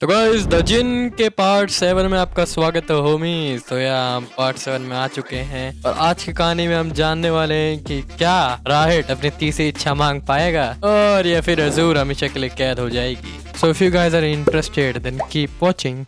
तो guys the जिन के part 7 में आपका स्वागत है होमीज। तो यार हम पार्ट 7 में आ चुके हैं और आज की कहानी में हम जानने वाले हैं कि क्या राहिट अपनी तीसरी इच्छा मांग पाएगा और या फिर अजूर हमेशा के लिए कैद हो जाएगी। So if you guys are interested then keep watching.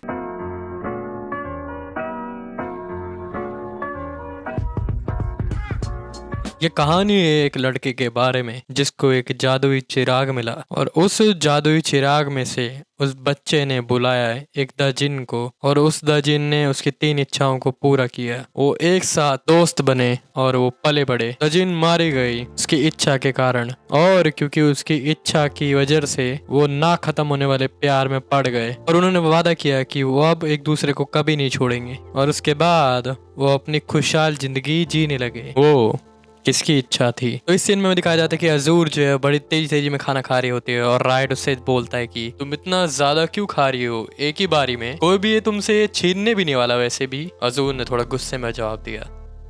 ये कहानी है एक लड़के के बारे में जिसको एक जादुई चिराग मिला और उस जादुई चिराग में से उस बच्चे ने बुलाया एक द जिन को और उस द जिन ने उसकी 3 इच्छाओं को पूरा किया। वो एक साथ दोस्त बने और वो पले बढ़े। द जिन मारी गई उसकी इच्छा के कारण और क्योंकि उसकी इच्छा की वजह से वो ना खत्म होने वाले प्यार में पड़ गए और उन्होंने वादा किया कि वो अब एक दूसरे को कभी नहीं छोड़ेंगे और उसके बाद वो अपनी खुशहाल जिंदगी जीने लगे। वो किसकी इच्छा थी? तो इस सीन में दिखाया जाता है कि अजूर जो है बड़ी तेजी तेजी में खाना खा रही होती है और राइट उससे बोलता है कि तुम इतना ज्यादा क्यों खा रही हो एक ही बारी में, कोई भी ये तुमसे छीनने भी नहीं वाला। वैसे भी अजूर ने थोड़ा गुस्से में जवाब दिया,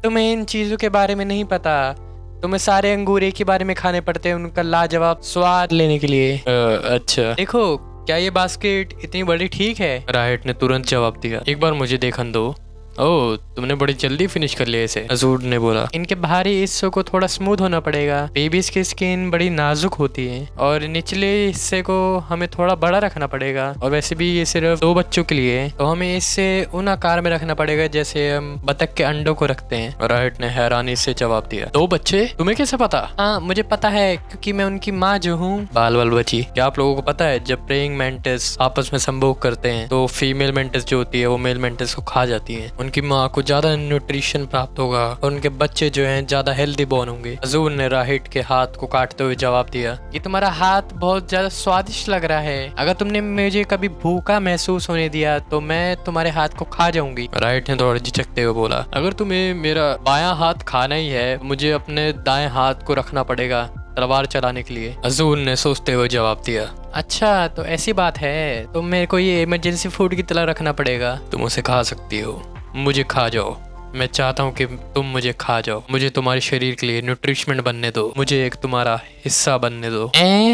तुम्हें इन चीजों के बारे में नहीं पता, तुम्हें सारे अंगूर एक ही बारे में खाने पड़ते हैं उनका लाजवाब स्वाद लेने के लिए। अच्छा देखो, क्या ये बास्केट इतनी बड़ी ठीक है? राइट ने तुरंत जवाब दिया, एक बार मुझे देखने दो। ओह, तुमने बड़ी जल्दी फिनिश कर लिया इसे, अजूर ने बोला। इनके बाहरी हिस्सों को थोड़ा स्मूथ होना पड़ेगा। बेबीज की स्किन बड़ी नाजुक होती है और निचले हिस्से को हमें थोड़ा बड़ा रखना पड़ेगा और वैसे भी ये सिर्फ 2 बच्चों के लिए है तो हमें इसे उन आकार में रखना पड़ेगा जैसे हम बतख के अंडों को रखते हैं। राइट ने हैरानी से जवाब दिया, 2 बच्चे? तुम्हें कैसे पता? हाँ मुझे पता है क्योंकि मैं उनकी माँ जो हूँ। बाल बाल बची, क्या आप लोगों को पता है जब प्रेइंग मेंटिस आपस में संभोग करते हैं तो फीमेल मेंटिस जो होती है वो मेल मेंटिस को खा जाती है। उनकी माँ को ज्यादा न्यूट्रिशन प्राप्त होगा और उनके बच्चे जो हैं ज्यादा हेल्दी बॉर्न होंगे। अजूर ने राहिट के हाथ को काटते हुए जवाब दिया, ये तुम्हारा हाथ बहुत ज्यादा स्वादिष्ट लग रहा है, अगर तुमने मुझे कभी भूखा महसूस होने दिया तो मैं तुम्हारे हाथ को खा जाऊंगी। राहिट ने थोड़ा झिझकते हुए बोला, अगर तुम्हें मेरा बायां हाथ खाना ही है मुझे अपने दाएं हाथ को रखना पड़ेगा तलवार चलाने के लिए। अजूर ने सोचते हुए जवाब दिया, अच्छा तो ऐसी बात है, तो मेरे को ये इमरजेंसी फूड की तरह रखना पड़ेगा। तुम उसे खा सकती हो, मुझे खा जाओ, मैं चाहता हूँ कि तुम मुझे खा जाओ, मुझे तुम्हारे शरीर के लिए न्यूट्रिशमेंट बनने दो, मुझे एक तुम्हारा हिस्सा बनने दो।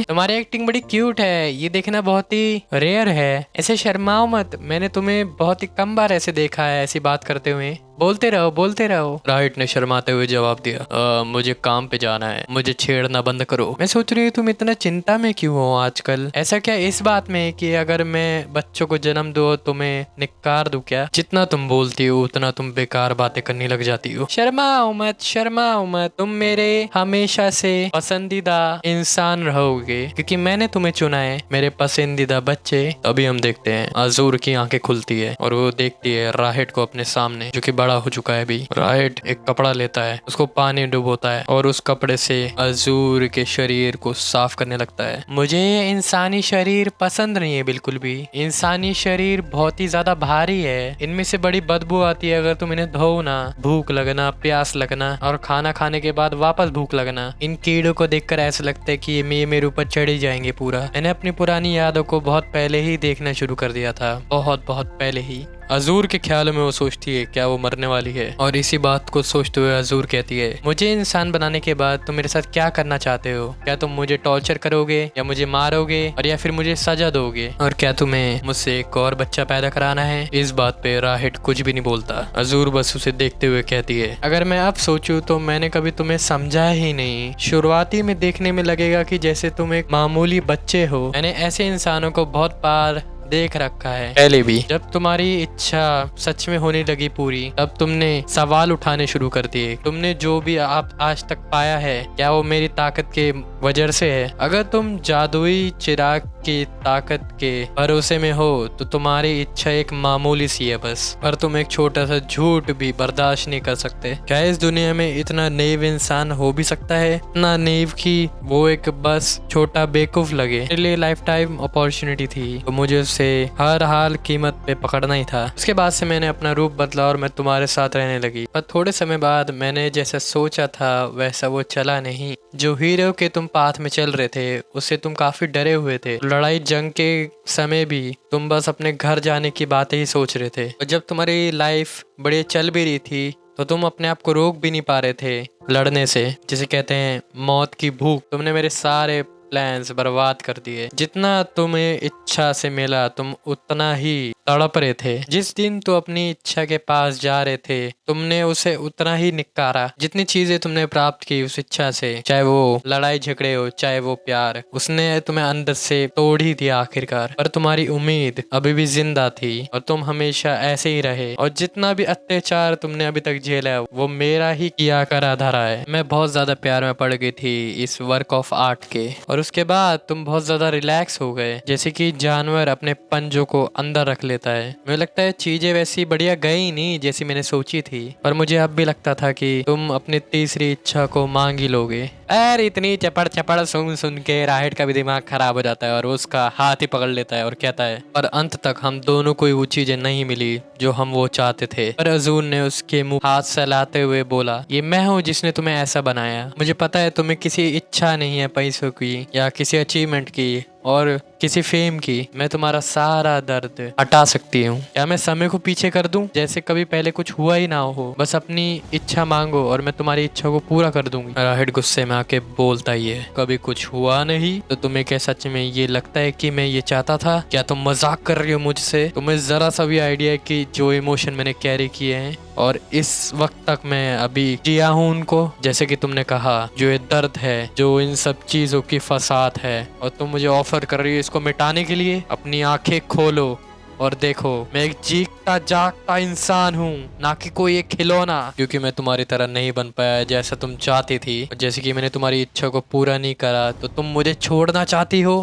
तुम्हारी एक्टिंग बड़ी क्यूट है, ये देखना बहुत ही रेयर है, ऐसे शर्माओ मत, मैंने तुम्हें बहुत ही कम बार ऐसे देखा है ऐसी बात करते हुए, बोलते रहो बोलते रहो। राइट ने शर्माते हुए जवाब दिया, मुझे काम पे जाना है, मुझे छेड़ना बंद करो। मैं सोच रही हूँ तुम इतना चिंता में क्यों हो आजकल? ऐसा क्या इस बात में कि अगर मैं बच्चों को जन्म दो तो मैं निकार दूं क्या? जितना तुम बोलती हो उतना तुम बेकार बातें करने लग जाती हो। शर्माओ मत शर्माओ मत, तुम मेरे हमेशा से पसंदीदा इंसान रहोगे क्योंकि मैंने तुम्हें चुना है, मेरे पसंदीदा बच्चे। अभी हम देखते हैं अजूर की आंखें खुलती है और वो देखती है राहिट को अपने सामने जो कि बड़ा हो चुका है अभी। राइट एक कपड़ा लेता है, उसको पानी डुबोता है और उस कपड़े से अजूर के शरीर को साफ करने लगता है। मुझे इंसानी शरीर पसंद नहीं है बिल्कुल भी, इंसानी शरीर बहुत ही ज्यादा भारी है, इनमें से बड़ी बदबू आती है अगर तुम इन्हें धो ना। भूख लगना, प्यास लगना और खाना खाने के बाद वापस भूख लगना, इन कीड़ों को देखकर ऐसा लगता है कि ये मेरे ऊपर चढ़ ही जाएंगे पूरा। मैंने अपनी पुरानी यादों को बहुत पहले ही देखना शुरू कर दिया था, बहुत बहुत पहले ही। अजूर के ख्यालों में वो सोचती है क्या वो मरने वाली है और इसी बात को सोचते हुए अजूर कहती है, मुझे इंसान बनाने के बाद तुम मेरे साथ क्या करना चाहते हो? क्या तुम मुझे टॉर्चर करोगे या मुझे मारोगे और या फिर मुझे सजा दोगे? और क्या तुम्हें मुझसे एक और बच्चा पैदा कराना है? इस बात पे राहिट कुछ भी नहीं बोलता। अजूर बस उसे देखते हुए कहती है, अगर मैं अब सोचूं तो मैंने कभी तुम्हें समझा ही नहीं। शुरुआती में देखने में लगेगा कि जैसे तुम एक मामूली बच्चे हो, मैंने ऐसे इंसानों को बहुत बार देख रखा है पहले भी। जब तुम्हारी इच्छा सच में होने लगी पूरी तब तुमने सवाल उठाने शुरू कर दिए, तुमने जो भी आप आज तक पाया है क्या वो मेरी ताकत के वजह से है? अगर तुम जादुई चिराग की ताकत के भरोसे में हो तो तुम्हारी इच्छा एक मामूली सी है बस, पर तुम एक छोटा सा झूठ भी बर्दाश्त नहीं कर सकते। क्या इस दुनिया में इतना नेव इंसान हो भी सकता है, इतना नेव कि वो एक बस छोटा बेवकूफ लगे? मेरे लिए लाइफ टाइम अपॉर्चुनिटी थी तो मुझे उसे हर हाल कीमत पे पकड़ना ही था। उसके बाद से मैंने अपना रूप बदला और मैं तुम्हारे साथ रहने लगी, पर थोड़े समय बाद मैंने जैसा सोचा था वैसा वो चला नहीं। जो हीरो के तुम पाथ में चल रहे थे उससे तुम काफी डरे हुए थे। लड़ाई जंग के समय भी तुम बस अपने घर जाने की बातें ही सोच रहे थे और जब तुम्हारी लाइफ बड़ी चल भी रही थी तो तुम अपने आप को रोक भी नहीं पा रहे थे लड़ने से, जिसे कहते हैं मौत की भूख। तुमने मेरे सारे प्लान्स बर्बाद कर दिए। जितना तुम्हें इच्छा से मिला तुम उतना ही तड़प रहे थे। जिस दिन तुम अपनी इच्छा के पास जा रहे थे तुमने उसे उतना ही निकारा। जितनी चीजें तुमने प्राप्त की उस इच्छा से, चाहे वो लड़ाई झगड़े हो चाहे वो प्यार, उसने तुम्हें अंदर से तोड़ ही दिया आखिरकार। पर तुम्हारी उम्मीद अभी भी जिंदा थी और तुम हमेशा ऐसे ही रहे। और जितना भी अत्याचार तुमने अभी तक झेला है वो मेरा ही किया करा धरा है। मैं बहुत ज्यादा प्यार में पड़ गई थी इस वर्क ऑफ आर्ट के। और उसके बाद तुम बहुत ज्यादा रिलैक्स हो गए, जैसे कि जानवर अपने पंजों को अंदर रख लेता है। मुझे लगता है चीजें वैसी बढ़िया गई नहीं जैसी मैंने सोची थी, पर मुझे अब भी लगता था कि तुम अपनी तीसरी इच्छा को मांग ही लोगे। अरे इतनी चपड़ चपड़ सुन सुन के राहिट का भी दिमाग खराब हो जाता है और उसका हाथ ही पकड़ लेता है और कहता है, पर अंत तक हम दोनों को वो चीजें नहीं मिली जो हम वो चाहते थे। पर अजूर ने उसके मुंह हाथ सहलाते हुए बोला, ये मैं हूँ जिसने तुम्हें ऐसा बनाया। मुझे पता है तुम्हें किसी इच्छा नहीं है पैसों की या किसी अचीवमेंट की और किसी फेम की। मैं तुम्हारा सारा दर्द हटा सकती हूँ। क्या मैं समय को पीछे कर दूं जैसे कभी पहले कुछ हुआ ही ना हो? बस अपनी इच्छा मांगो और मैं तुम्हारी इच्छा को पूरा कर दूंगी। राहिट गुस्से में आके बोलता ही है, कभी कुछ हुआ नहीं तो तुम्हें क्या सच में ये लगता है कि मैं ये चाहता था? क्या तुम मजाक कर रही हो मुझसे? तुम्हें जरा सा भी आइडिया है कि जो इमोशन मैंने कैरी किए हैं और इस वक्त तक मैं अभी जिया हूँ उनको? जैसे कि तुमने कहा, जो ये दर्द है, जो इन सब चीजों की फसाद है, और तुम मुझे ऑफर कर रही हो इसको मिटाने के लिए। अपनी आंखें खोलो और देखो, मैं एक जीता जागता इंसान हूँ, ना कि कोई एक खिलौना। क्योंकि मैं तुम्हारी तरह नहीं बन पाया जैसा तुम चाहती थी, और जैसे कि मैंने तुम्हारी इच्छा को पूरा नहीं करा तो तुम मुझे छोड़ना चाहती हो।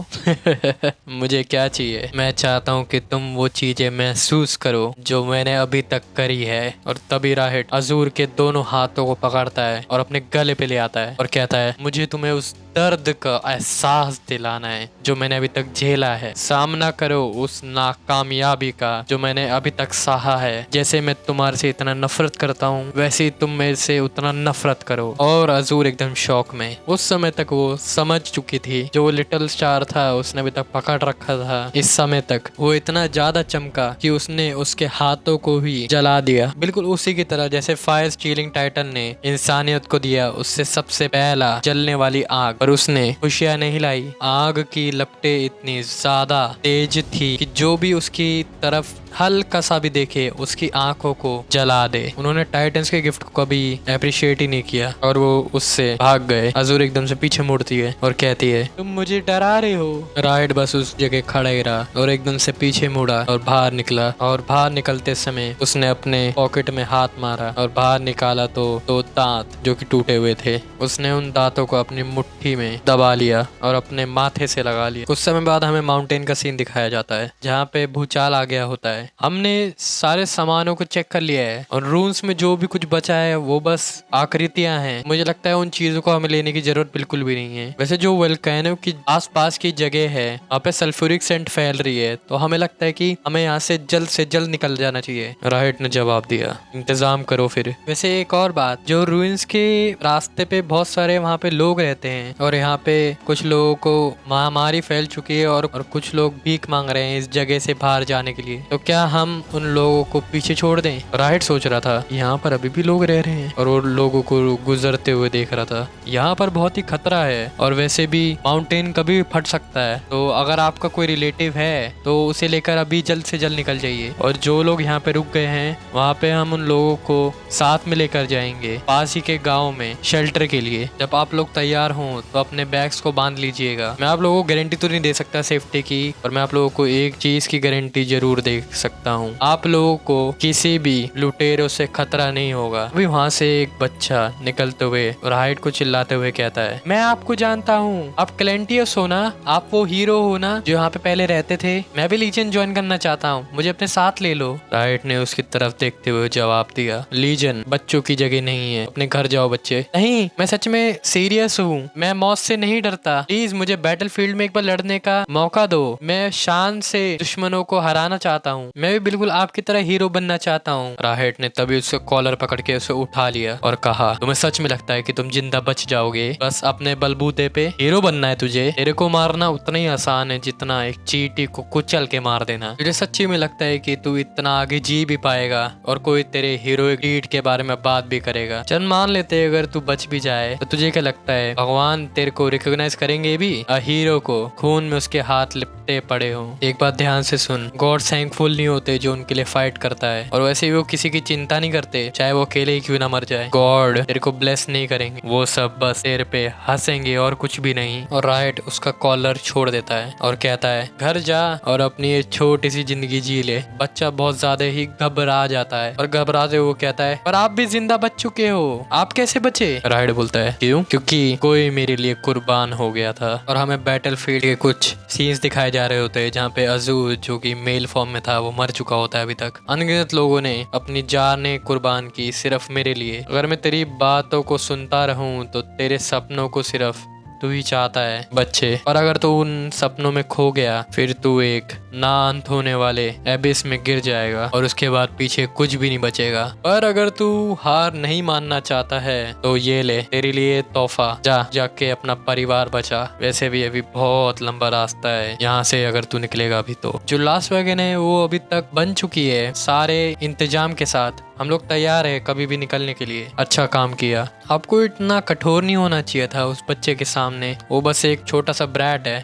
मुझे क्या चाहिए? मैं चाहता हूँ कि तुम वो चीजें महसूस करो जो मैंने अभी तक करी है। और तभी राहिट अजूर के दोनों हाथों को पकड़ता है और अपने गले पे ले आता है और कहता है, मुझे तुम्हें उस दर्द का एहसास दिलाना है जो मैंने अभी तक झेला है। सामना करो उस नाकामयाबी का जो मैंने अभी तक सहा है। जैसे मैं तुम्हारे से इतना नफरत करता हूँ वैसे ही तुम मेरे से उतना नफरत करो। और अजूर एकदम शौक में। उस समय तक वो समझ चुकी थी जो वो लिटिल स्टार था उसने अभी तक पकड़ रखा था, इस समय तक वो इतना ज्यादा चमका कि उसने उसके हाथों को भी जला दिया। बिल्कुल उसी की तरह जैसे फायर स्टीलिंग टाइटन ने इंसानियत को दिया उससे सबसे पहला जलने वाली आग, पर उसने खुशियां नहीं लाई। आग की लपटें इतनी ज्यादा तेज थी कि जो भी उसकी तरफ हल्का सा भी देखे उसकी आंखों को जला दे। उन्होंने टाइटन्स के गिफ्ट को कभी अप्रिशिएट ही नहीं किया और वो उससे भाग गए। अजूर एकदम से पीछे मुड़ती है और कहती है, तुम मुझे डरा रहे हो। राइट बस उस जगह खड़ा ही रहा और एकदम से पीछे मुड़ा और बाहर निकला। और बाहर निकलते समय उसने अपने पॉकेट में हाथ मारा और बाहर निकाला तो दो दांत जो कि टूटे हुए थे। उसने उन दांतों को अपनी मुट्ठी में दबा लिया और अपने माथे से लगा लिया। कुछ समय बाद हमें माउंटेन का सीन दिखाया जाता है जहाँ पे भूचाल आ गया होता है। हमने सारे सामानों को चेक कर लिया है और रूम्स में जो भी कुछ बचा है वो बस आकृतियां हैं। मुझे लगता है उन चीजों को हमें लेने की जरूरत बिल्कुल भी नहीं है। वैसे जो वोल्केनो की आसपास की जगह है वहाँ पे सल्फ्यूरिक सेंट फैल रही है तो हमें लगता है कि हमें यहाँ से जल्द निकल जाना चाहिए। राइट ने जवाब दिया, इंतजाम करो फिर। वैसे एक और बात, जो रूइंस के रास्ते पे बहुत सारे वहाँ पे लोग रहते हैं और यहाँ पे कुछ लोगों को महामारी फैल चुकी है और कुछ लोग भीख मांग रहे हैं इस जगह से बाहर जाने के लिए। तो क्या हम उन लोगों को पीछे छोड़ दें? राइट सोच रहा था यहाँ पर अभी भी लोग रह रहे हैं और वो लोगों को गुजरते हुए देख रहा था। यहाँ पर बहुत ही खतरा है और वैसे भी माउंटेन कभी भी फट सकता है। तो अगर आपका कोई रिलेटिव है तो उसे लेकर अभी जल्द से जल्द निकल जाइए। और जो लोग यहाँ पे रुक गए हैं वहाँ पे हम उन लोगों को साथ में लेकर जाएंगे पास ही के गाँव में शेल्टर के लिए। जब आप लोग तैयार हों तो अपने बैग्स को बांध लीजिएगा। मैं आप लोगों को गारंटी तो नहीं दे सकता सेफ्टी की, पर मैं आप लोगों को एक चीज की गारंटी जरूर दे सकता हूँ, आप लोगों को किसी भी लुटेरों से खतरा नहीं होगा। अभी वहाँ से एक बच्चा निकलते हुए राइट को चिल्लाते हुए कहता है, मैं आपको जानता हूँ, आप क्लेंटियस हो ना, आप वो हीरो हो ना जो यहाँ पे पहले रहते थे। मैं भी लीजन ज्वाइन करना चाहता हूँ, मुझे अपने साथ ले लो। राइट ने उसकी तरफ देखते हुए जवाब दिया, लीजन बच्चों की जगह नहीं है, अपने घर जाओ बच्चे। नहीं, मैं सच में सीरियस हूँ, मैं मौत से नहीं डरता। प्लीज मुझे बैटलफील्ड में एक बार लड़ने का मौका दो, मैं शान से दुश्मनों को हराना चाहता हूँ। मैं भी बिल्कुल आपकी तरह हीरो बनना चाहता हूँ। राहेट ने तभी उसका कॉलर पकड़ के उसे उठा लिया और कहा, तुम्हें सच में लगता है कि तुम जिंदा बच जाओगे? बस अपने बलबूते पे हीरो बनना है तुझे? तेरे को मारना उतना ही आसान है जितना एक चींटी को कुचल के मार देना। मुझे सच्ची में लगता है कि तू इतना आगे जी भी पाएगा और कोई तेरे हीरोइक डीड के बारे में बात भी करेगा। चल मान लेते अगर तू बच भी जाए तो तुझे क्या लगता है भगवान तेरे को रिकॉग्नाइज करेंगे भी? हीरो को खून में उसके हाथ लिपटे पड़े हो। एक बात ध्यान से सुन, गॉड थैंकफुल नहीं होते जो उनके लिए फाइट करता है, और वैसे भी वो किसी की चिंता नहीं करते चाहे वो अकेले ही क्यों ना मर जाए। गॉड तेरे को ब्लेस नहीं करेंगे, वो सब बस तेरे पे हंसेंगे और कुछ भी नहीं। और राइट उसका कॉलर छोड़ देता है और कहता है, घर जा और अपनी ये छोटी सी जिंदगी जी ले। बच्चा बहुत ज्यादा ही घबरा जाता है और घबराते वो कहता है, पर आप भी जिंदा बच चुके हो, आप कैसे बचे? राइट बोलता है, क्यों? क्योंकि कोई मेरे लिए कुर्बान हो गया था। और हमें बैटलफील्ड के कुछ सीन्स दिखाए जा रहे होते हैं जहाँ पे अजूर जो कि मेल फॉर्म में था वो मर चुका होता है अभी तक। अनगिनत लोगों ने अपनी जानें कुर्बान की सिर्फ मेरे लिए। अगर मैं तेरी बातों को सुनता रहूं तो तेरे सपनों को सिर्फ तू ही चाहता है बच्चे, और अगर तू उन सपनों में खो गया फिर तू एक ना अंत होने वाले एबिस में गिर जाएगा और उसके बाद पीछे कुछ भी नहीं बचेगा। पर अगर तू हार नहीं मानना चाहता है तो ये ले तेरे लिए तोहफा, जाके अपना परिवार बचा। वैसे भी अभी बहुत लंबा रास्ता है यहाँ से अगर तू निकलेगा अभी तो। जो लास वैगन है वो अभी तक बन चुकी है सारे इंतजाम के साथ, हम लोग तैयार है कभी भी निकलने के लिए। अच्छा काम किया, आपको इतना कठोर नहीं होना चाहिए था उस बच्चे के सामने, वो बस एक छोटा सा ब्रैट है।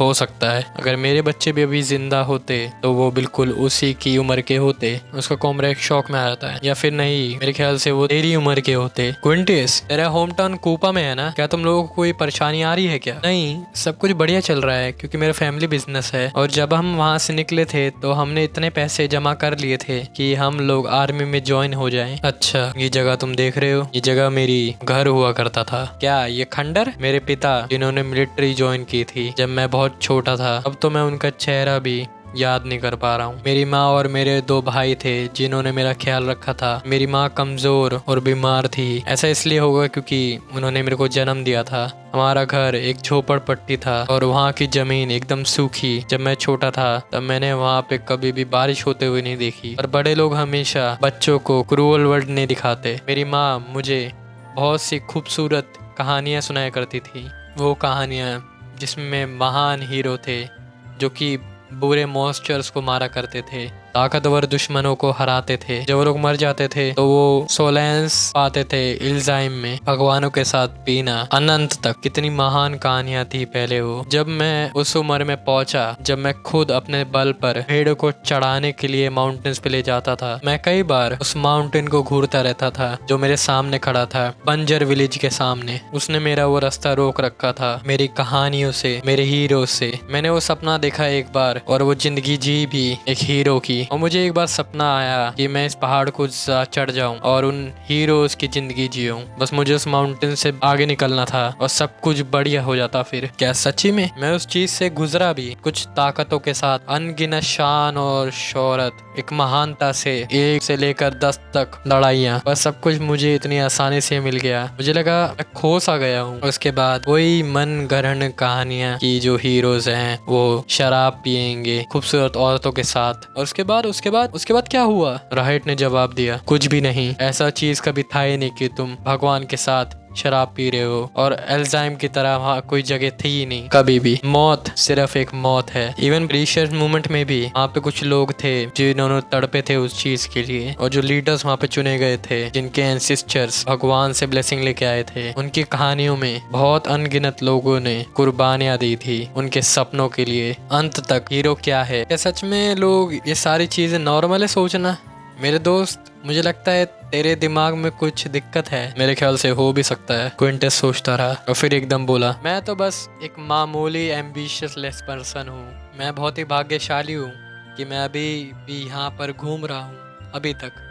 हो सकता है अगर मेरे बच्चे भी अभी जिंदा होते तो वो बिल्कुल उसी की उम्र के होते। उसका कॉमरेड शौक में आ जाता है, या फिर नहीं मेरे ख्याल से वो तेरी उम्र के होते। क्विंटिस तेरा होम टाउन कूपा में है ना, क्या तुम लोगों को कोई परेशानी आ रही है क्या? नहीं, सब कुछ बढ़िया चल रहा है क्योंकि मेरा फैमिली बिजनेस है, और जब हम वहाँ से निकले थे तो हमने इतने पैसे जमा कर लिए थे कि हम लोग आर्मी में ज्वाइन हो जाएं। अच्छा, ये जगह तुम देख रहे हो, ये जगह मेरी घर हुआ करता था। क्या ये खंडर? मेरे पिता जिन्होंने मिलिट्री ज्वाइन की थी जब मैं बहुत छोटा था। अब तो मैं उनका चेहरा भी याद नहीं कर पा रहा हूँ। मेरी माँ और मेरे 2 भाई थे जिन्होंने मेरा ख्याल रखा था। मेरी माँ कमजोर और बीमार थी, ऐसा इसलिए होगा क्योंकि उन्होंने मेरे को जन्म दिया था। हमारा घर एक झोपड़पट्टी था और वहाँ की जमीन एकदम सूखी। जब मैं छोटा था तब मैंने वहाँ पे कभी भी बारिश होते हुए नहीं देखी, और बड़े लोग हमेशा बच्चों को क्रूअल वर्ल्ड नहीं दिखाते। मेरी माँ मुझे बहुत सी खूबसूरत कहानियाँ सुनाया करती थी, वो कहानियाँ जिसमें महान हीरो थे जो कि बुरे मॉन्स्टर्स को मारा करते थे, ताकतवर दुश्मनों को हराते थे। जब वो लोग मर जाते थे तो वो सोलेंस पाते थे इल्जाइम में, भगवानों के साथ पीना अनंत तक। कितनी महान कहानियां थी पहले वो। जब मैं उस उम्र में पहुंचा जब मैं खुद अपने बल पर भेड़ को चढ़ाने के लिए माउंटेन्स पे ले जाता था, मैं कई बार उस माउंटेन को घूरता रहता था जो मेरे सामने खड़ा था, बंजर विलेज के सामने। उसने मेरा वो रास्ता रोक रखा था मेरी कहानियों से, मेरे हीरो से। मैंने वो सपना देखा एक बार और वो जिंदगी जी भी एक हीरो की। और मुझे एक बार सपना आया कि मैं इस पहाड़ को चढ़ जाऊं और उन हीरोज की जिंदगी जीऊं। बस मुझे उस माउंटेन से आगे निकलना था और सब कुछ बढ़िया हो जाता। फिर क्या सच्ची में मैं उस चीज से गुजरा भी, कुछ ताकतों के साथ, अनगिनत शान और शोहरत, एक महानता से 1 से लेकर 10 तक लड़ाइयाँ, बस सब कुछ मुझे इतनी आसानी से मिल गया। मुझे लगा मैं खो सा गया हूँ। उसके बाद वही मन गढ़ंत कहानियां कि जो हीरोज हैं वो शराब पियेंगे खूबसूरत औरतों के साथ। और उसके बाद क्या हुआ? राइट ने जवाब दिया, कुछ भी नहीं। ऐसा चीज कभी था ही नहीं कि तुम भगवान के साथ शराब पी रहे हो, और एल्जाइम की तरह वहाँ कोई जगह थी ही नहीं कभी भी। मौत सिर्फ एक मौत है। इवन प्रीशियस मूवमेंट में भी वहाँ पे कुछ लोग थे जिन्होंने तड़पे थे उस चीज के लिए, और जो लीडर्स वहाँ पे चुने गए थे जिनके एंसेस्टर्स भगवान से ब्लेसिंग लेके आए थे, उनकी कहानियों में बहुत अनगिनत लोगों ने कुर्बानियां दी थी उनके सपनों के लिए। अंत तक हीरो क्या है? क्या सच में लोग ये सारी चीजें नॉर्मल है सोचना? मेरे दोस्त, मुझे लगता है तेरे दिमाग में कुछ दिक्कत है। मेरे ख्याल से हो भी सकता है। क्विंटस सोचता रहा और फिर एकदम बोला, मैं तो बस एक मामूली एम्बिशियस लेस पर्सन हूँ। मैं बहुत ही भाग्यशाली हूँ कि मैं अभी भी यहाँ पर घूम रहा हूँ अभी तक।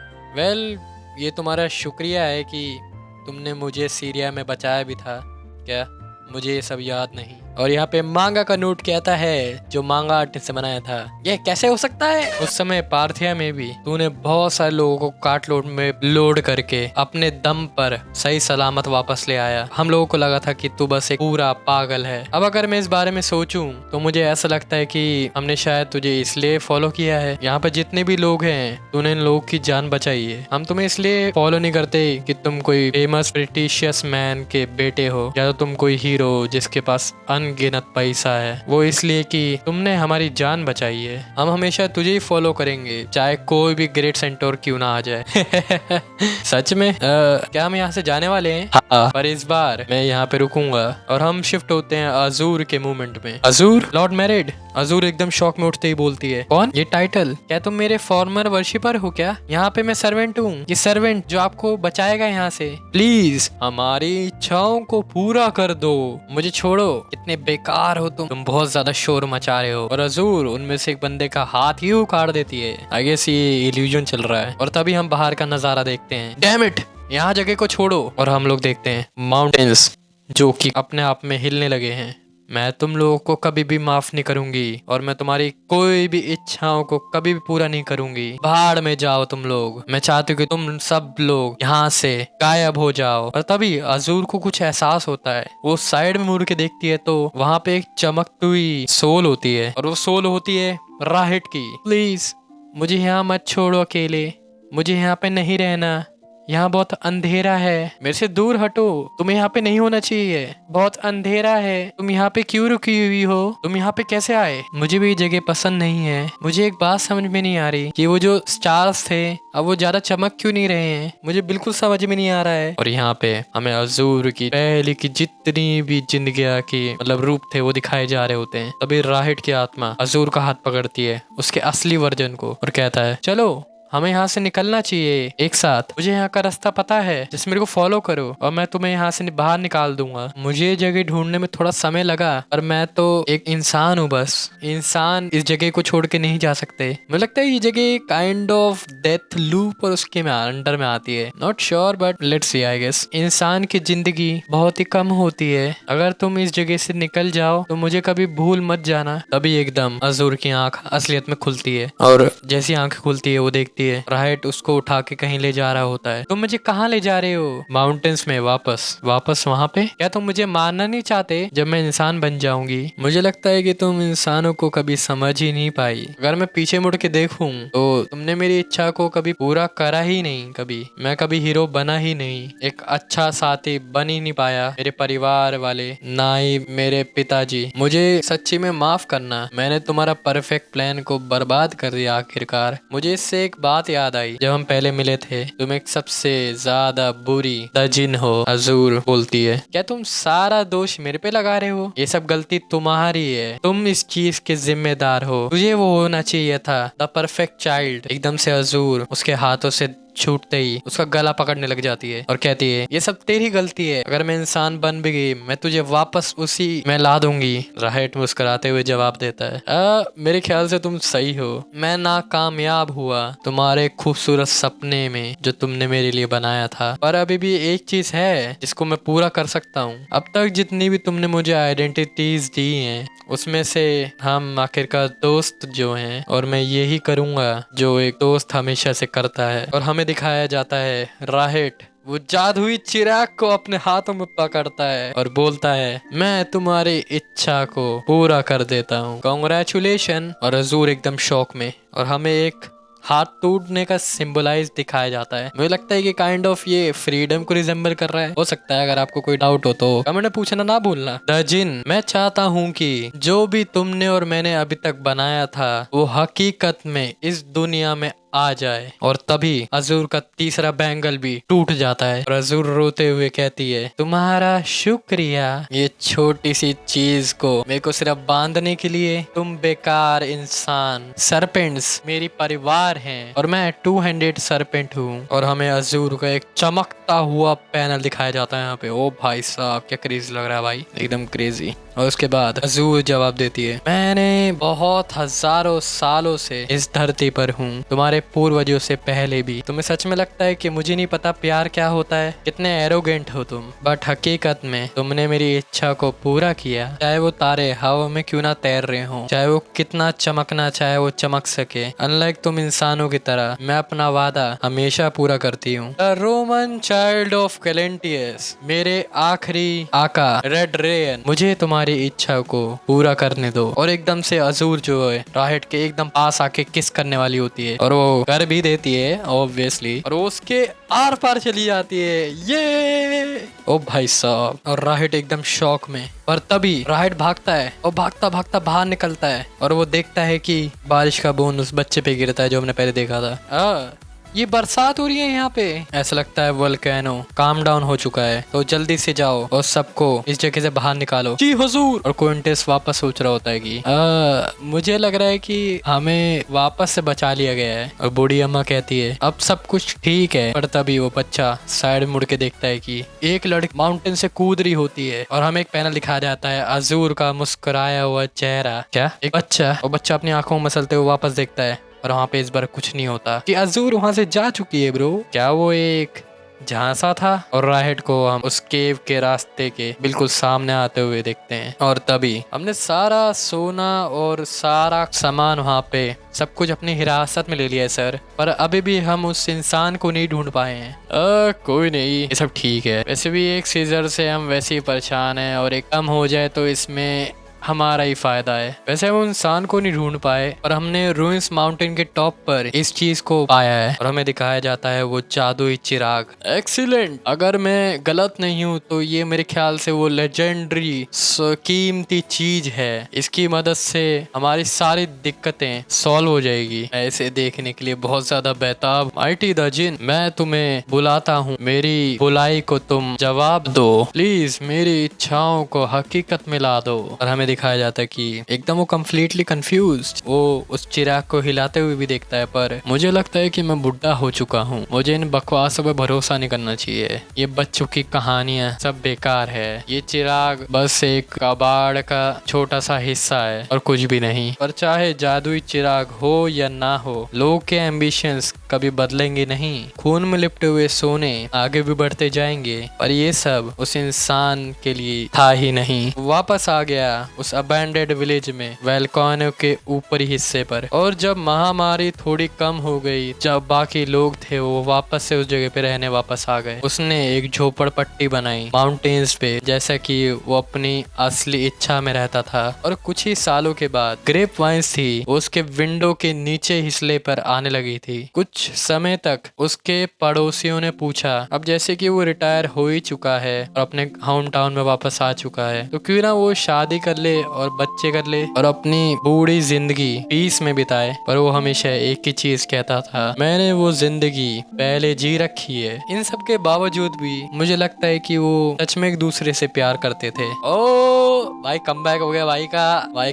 ये तुम्हारा शुक्रिया है कि तुमने मुझे सीरिया में बचाया भी था। क्या मुझे ये सब याद नहीं? और यहाँ पे मांगा का नोट कहता है जो मांगा आर्टिस्ट से बनाया था। ये कैसे हो सकता है? उस समय पार्थिया में भी तूने बहुत सारे लोगों को कार्ट लोड में लोड करके अपने दम पर सही सलामत वापस ले आया। हम लोगों को लगा था कि तू बस एक पूरा पागल है। अब अगर मैं इस बारे में सोचूं तो मुझे ऐसा लगता है कि हमने शायद तुझे इसलिए फॉलो किया है। यहाँ पर जितने भी लोग हैं तूने इन लोगों की जान बचाई है। हम तुम्हें इसलिए फॉलो नहीं करते कि तुम कोई फेमस ब्रिटिशियस मैन के बेटे हो या तो तुम कोई हीरो जिसके पास अनगिनत पैसा है। वो इसलिए कि तुमने हमारी जान बचाई है। हम हमेशा तुझे ही फॉलो करेंगे चाहे कोई भी ग्रेट सेंटोर क्यों ना आ जाए। सच में क्या हम यहाँ से जाने वाले हैं? हाँ, पर इस बार मैं यहाँ पे रुकूंगा और हम शिफ्ट होते हैं अजूर के मूवमेंट में। Azzur Lord married. अजूर एकदम शॉक में उठते ही बोलती है, कौन? ये टाइटल? क्या तुम मेरे फॉर्मर वर्शिपर हो क्या? यहाँ पे मैं सर्वेंट हूँ, ये सर्वेंट जो आपको बचाएगा यहाँ से। प्लीज हमारी इच्छाओं को पूरा कर दो, मुझे छोड़ो। कितने बेकार हो तुम बहुत ज्यादा शोर मचा रहे हो। और अजूर उनमें से एक बंदे का हाथ ही उखाड़ देती है। आई गेस ये इल्यूजन चल रहा है। और तभी हम बाहर का नजारा देखते हैं। डैम इट, यहाँ जगह को छोड़ो। और हम लोग देखते हैं माउंटेन्स जो कि अपने आप में हिलने लगे हैं। मैं तुम लोगों को कभी भी माफ नहीं करूंगी और मैं तुम्हारी कोई भी इच्छाओं को कभी भी पूरा नहीं करूंगी। भाड़ में जाओ तुम लोग। मैं चाहती हूँ कि तुम सब लोग यहाँ से गायब हो जाओ। और तभी अजूर को कुछ एहसास होता है। वो साइड में मुड़ के देखती है तो वहाँ पे एक चमकती हुई सोल होती है और वो सोल होती है राहिट की। प्लीज मुझे यहाँ मत छोड़ो अकेले, मुझे यहाँ पे नहीं रहना, यहाँ बहुत अंधेरा है, मेरे से दूर हटो, तुम्हें यहाँ पे नहीं होना चाहिए, बहुत अंधेरा है, तुम यहाँ पे क्यों रुकी हुई हो, तुम यहाँ पे कैसे आए? मुझे भी ये जगह पसंद नहीं है। मुझे एक बात समझ में नहीं आ रही कि वो जो स्टार्स थे अब वो ज्यादा चमक क्यों नहीं रहे हैं, मुझे बिल्कुल समझ में नहीं आ रहा है। और यहाँ पे हमें अजूर की पहले की जितनी भी जिंदगियां की मतलब रूप थे वो दिखाए जा रहे होते हैं। तभी राहिट की आत्मा अजूर का हाथ पकड़ती है, उसके असली वर्जन को, और कहता है चलो हमें यहाँ से निकलना चाहिए एक साथ। मुझे यहाँ का रास्ता पता है, जिसमें मेरे को फॉलो करो और मैं तुम्हें यहाँ से बाहर निकाल दूंगा। मुझे ये जगह ढूंढने में थोड़ा समय लगा पर मैं तो एक इंसान हूँ, बस इंसान इस जगह को छोड़ के नहीं जा सकते। मुझे लगता है ये जगह काइंड ऑफ डेथ लूप और उसके में अंडर में आती है। Not sure but let's see. I guess इंसान की जिंदगी बहुत ही कम होती है। अगर तुम इस जगह से निकल जाओ तो मुझे कभी भूल मत जाना। तभी एकदम अजूर की आंख असलियत में खुलती है और जैसी आंख खुलती है वो देखती है राइट उसको उठा के कहीं ले जा रहा होता है। तुम मुझे कहाँ ले जा रहे हो? माउंटेन्स में वापस वहाँ पे? क्या तुम मुझे मारना नहीं चाहते जब मैं इंसान बन जाऊंगी? मुझे लगता है कि तुम इंसानों को कभी समझ ही नहीं पाई। अगर मैं पीछे मुड़ के देखूं तो तुमने मेरी इच्छा को कभी पूरा करा ही नहीं। कभी मैं कभी हीरो बना ही नहीं, एक अच्छा साथी बन ही नहीं पाया। मेरे परिवार वाले ना ही मेरे पिताजी। मुझे सच्ची में माफ करना, मैंने तुम्हारा परफेक्ट प्लान को बर्बाद कर दिया आखिरकार। मुझे इससे एक बात याद आई, जब हम पहले मिले थे तुम एक सबसे ज्यादा बुरी दजिन हो। अजूर बोलती है, क्या तुम सारा दोष मेरे पे लगा रहे हो? ये सब गलती तुम्हारी है, तुम इस चीज के जिम्मेदार हो। तुझे वो होना चाहिए था, द परफेक्ट चाइल्ड। एकदम से अजूर उसके हाथों से छूटते ही उसका गला पकड़ने लग जाती है और कहती है ये सब तेरी गलती है, अगर मैं इंसान बन भी गई मैं तुझे वापस उसी में ला दूंगी। राइट मुस्कुराते हुए जवाब देता है, मेरे ख्याल से तुम सही हो। मैं नाकामयाब हुआ तुम्हारे खूबसूरत सपने में जो तुमने मेरे लिए बनाया था, पर अभी भी एक चीज है जिसको मैं पूरा कर सकता हूँ। अब तक जितनी भी तुमने मुझे आइडेंटिटीज दी हैं उसमें से हम आखिरकार दोस्त जो हैं, और मैं यही करूंगा जो एक दोस्त हमेशा से करता है। और हमें दिखाया जाता है राहिट वो जादुई चिराग को अपने हाथों में पकड़ता है और बोलता है मैं तुम्हारी इच्छा को पूरा कर देता हूँ, कॉन्ग्रेचुलेशन। और अजूर एकदम शौक में, और हमें एक हाथ टूटने का सिंबलाइज दिखाया जाता है। मुझे लगता है कि काइंड ऑफ ये फ्रीडम को रिजेंबल कर रहा है। हो सकता है, अगर आपको कोई डाउट हो तो कमेंट में पूछना ना भूलना। द जिन, मैं चाहता हूँ कि जो भी तुमने और मैंने अभी तक बनाया था वो हकीकत में इस दुनिया में आ जाए। और तभी अजूर का तीसरा बैंगल भी टूट जाता है और अजूर रोते हुए कहती है तुम्हारा शुक्रिया ये छोटी सी चीज को मेरे को सिर्फ बांधने के लिए। तुम बेकार इंसान। सरपेंट्स मेरी परिवार हैं और मैं 2-हैंडेड सरपेंट हूँ। और हमें अजूर का एक चमकता हुआ पैनल दिखाया जाता है यहाँ पे। ओ भाई साहब क्या क्रेजी लग रहा है भाई, एकदम क्रेजी। और उसके बाद अजूर जवाब देती है, मैंने बहुत हजारों सालों से इस धरती पर हूँ, तुम्हारे पूर्वजों से पहले भी। तुम्हें सच में लगता है कि मुझे नहीं पता प्यार क्या होता है? कितने एरोगेंट हो तुम। बट हकीकत में तुमने मेरी इच्छा को पूरा किया, चाहे वो तारे हवा में क्यों ना तैर रहे हो, चाहे वो कितना चमकना चाहे वो चमक सके। अनलाइक तुम इंसानों की तरह मैं अपना वादा हमेशा पूरा करती हूँ। द रोमन चाइल्ड ऑफ कैलेंटियस, मेरे आखिरी आका रेड रेयन, मुझे तुम्हारी इच्छा को पूरा करने दो। और एकदम से अजूर जो है राहिट के एकदम पास आके किस करने वाली होती है और वो कर भी देती है ऑब्वियसली, और वो उसके आर पार चली जाती है। ये ओ भाई साहब, और राहिट एकदम शॉक में। और तभी राहिट भागता है और भागता भागता बाहर निकलता है और वो देखता है कि बारिश का बूंद उस बच्चे पे गिरता है जो हमने पहले देखा था। ये बरसात हो रही है यहाँ पे। ऐसा लगता है वोल्केनो काम डाउन हो चुका है, तो जल्दी से जाओ और सबको इस जगह से बाहर निकालो। जी हुजूर। और क्विंटस वापस सोच रहा होता है कि मुझे लग रहा है कि हमें वापस से बचा लिया गया है। और बूढ़ी अम्मा कहती है अब सब कुछ ठीक है। पर तभी वो बच्चा साइड मुड़ के देखता है कि एक लड़की माउंटेन से कूद रही होती है और हमें एक पैनल दिखाया जाता है, अजूर का मुस्कुराया हुआ चेहरा। क्या एक बच्चा? और बच्चा अपनी आंखों में मसलते हुए वापस देखता है और वहाँ पे इस बार कुछ नहीं होता कि अजूर वहाँ से जा चुकी है ब्रो। क्या वो एक झांसा था? और राहिट को हम उस केव के रास्ते के बिल्कुल सामने आते हुए देखते हैं। और तभी हमने सारा सोना और सारा सामान वहाँ पे सब कुछ अपनी हिरासत में ले लिया है सर, पर अभी भी हम उस इंसान को नहीं ढूंढ पाए हैं। कोई नहीं, ये सब ठीक है। वैसे भी एक सीजर से हम वैसे ही परेशान हैं और एक कम हो जाए तो इसमें हमारा ही फायदा है। वैसे हम इंसान को नहीं ढूंढ पाए और हमने रूइंस माउंटेन के टॉप पर इस चीज को पाया है और हमें दिखाया जाता है वो जादुई चिराग। एक्सीलेंट। अगर मैं गलत नहीं हूँ तो ये मेरे ख्याल से वो लेजेंडरी कीमती चीज है। इसकी मदद से हमारी सारी दिक्कतें सॉल्व हो जाएगी। ऐसे देखने के लिए बहुत ज्यादा बेताब। माइटी द जिन, मैं तुम्हें बुलाता हूँ, मेरी बुलाई को तुम जवाब दो। प्लीज मेरी इच्छाओं को हकीकत में ला दो। और हमें दिखाया जाता है कि एकदम वो कम्प्लीटली कंफ्यूज्ड, वो उस चिराग को हिलाते हुए भी देखता है। पर मुझे लगता है कि मैं बुढ़ा हो चुका हूँ, मुझे इन बकवासों पे भरोसा नहीं करना चाहिए। ये बच्चों की कहानियां सब बेकार है। ये चिराग बस एक कबाड़ का छोटा सा हिस्सा है और कुछ भी नहीं। पर चाहे जादुई चिराग हो या ना हो, लोग के एम्बिशंस कभी बदलेंगे नहीं। खून में लिपटे हुए सोने आगे भी बढ़ते जाएंगे, पर ये सब उस इंसान के लिए था ही नहीं। वापस आ गया उस अबैंडेड विलेज में वोल्केनो के ऊपरी हिस्से पर। और जब महामारी थोड़ी कम हो गई, जब बाकी लोग थे वो वापस से उस जगह पे रहने वापस आ गए। उसने एक झोपड़पट्टी बनाई माउंटेन्स पे, जैसा कि वो अपनी असली इच्छा में रहता था। और कुछ ही सालों के बाद ग्रेप वाइन्स थी वो उसके विंडो के नीचे हिस्से पर आने लगी थी। कुछ समय तक उसके पड़ोसियों ने पूछा, अब जैसे कि वो रिटायर हो ही चुका है और अपने होम टाउन में वापस आ चुका है, तो क्यों ना वो शादी कर ले और बच्चे कर ले और अपनी बूढ़ी जिंदगी पीस में बिताए। पर वो हमेशा एक ही चीज कहता था, मैंने वो जिंदगी पहले जी रखी है। इन सब के बावजूद भी मुझे लगता है कि वो सच में एक दूसरे से प्यार करते थे। ओ भाई कमबैक हो गया भाई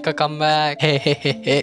का कमबैक। हे।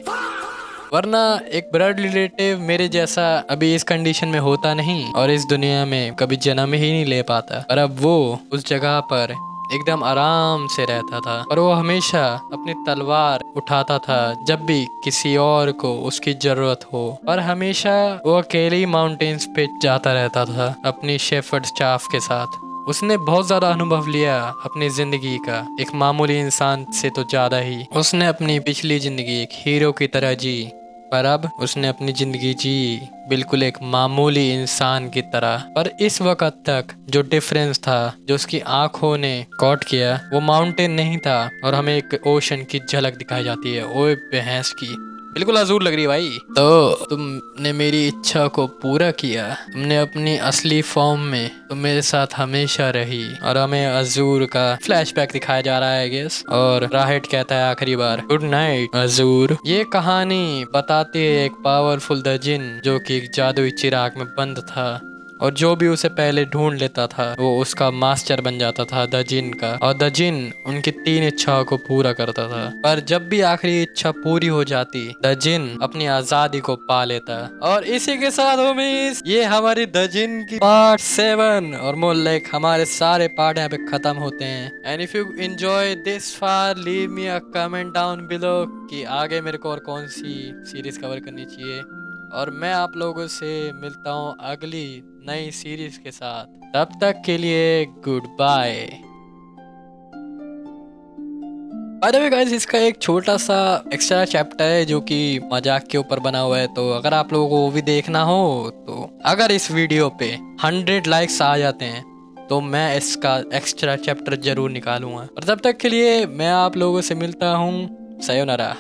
वरना एक ब्लड रिलेटिव मेरे जैसा अभी इस कंडीशन में होता नहीं और इस दुनिया में कभी जन्म ही नहीं ले पाता। पर अब वो उस जगह पर एकदम आराम से रहता था और वो हमेशा अपनी तलवार उठाता था जब भी किसी और को उसकी जरूरत हो। और हमेशा वो अकेले माउंटेन्स पे जाता रहता था अपनी शेफर्ड स्टाफ के साथ। उसने बहुत ज्यादा अनुभव लिया अपनी जिंदगी का, एक मामूली इंसान से तो ज्यादा ही। उसने अपनी पिछली जिंदगी एक हीरो की तरह जी, पर अब उसने अपनी जिंदगी जी बिल्कुल एक मामूली इंसान की तरह। पर इस वक्त तक जो डिफरेंस था, जो उसकी आंखों ने कॉट किया, वो माउंटेन नहीं था और हमें एक ओशन की झलक दिखाई जाती है। ओए भैंस की, बिल्कुल अजूर लग रही है भाई। तो तुमने मेरी इच्छा को पूरा किया, तुमने अपनी असली फॉर्म में तुम मेरे साथ हमेशा रही। और हमें अजूर का फ्लैशबैक दिखाया जा रहा है आई गेस। और राहिट कहता है आखिरी बार, गुड नाइट अजूर। ये कहानी बताती है एक पावरफुल द जिन जो कि एक जादुई चिराग में बंद था और जो भी उसे पहले ढूंढ लेता था वो उसका मास्टर बन जाता था द जिन का, और द जिन उनकी 3 इच्छाओं को पूरा करता था। पर जब भी आखिरी इच्छा पूरी हो जाती द जिन अपनी आजादी को पा लेता। और इसी के साथ होमीज ये हमारी द जिन की पार्ट 7 और मोर लाइक हमारे सारे पार्ट यहाँ पे खत्म होते हैं। And if you enjoy this far leave me a comment down below कि आगे मेरे को और कौन सी सीरीज कवर करनी चाहिए। और मैं आप लोगों से मिलता हूँ अगली नई सीरीज के साथ, तब तक के लिए goodbye. By the way guys, इसका एक छोटा सा एक्स्ट्रा चैप्टर है जो कि मजाक के ऊपर बना हुआ है, तो अगर आप लोगों को वो भी देखना हो तो अगर इस वीडियो पे 100 लाइक्स आ जाते हैं तो मैं इसका एक्स्ट्रा चैप्टर जरूर निकालूंगा। और तब तक के लिए मैं आप लोगों से मिलता हूँ। सायोनारा।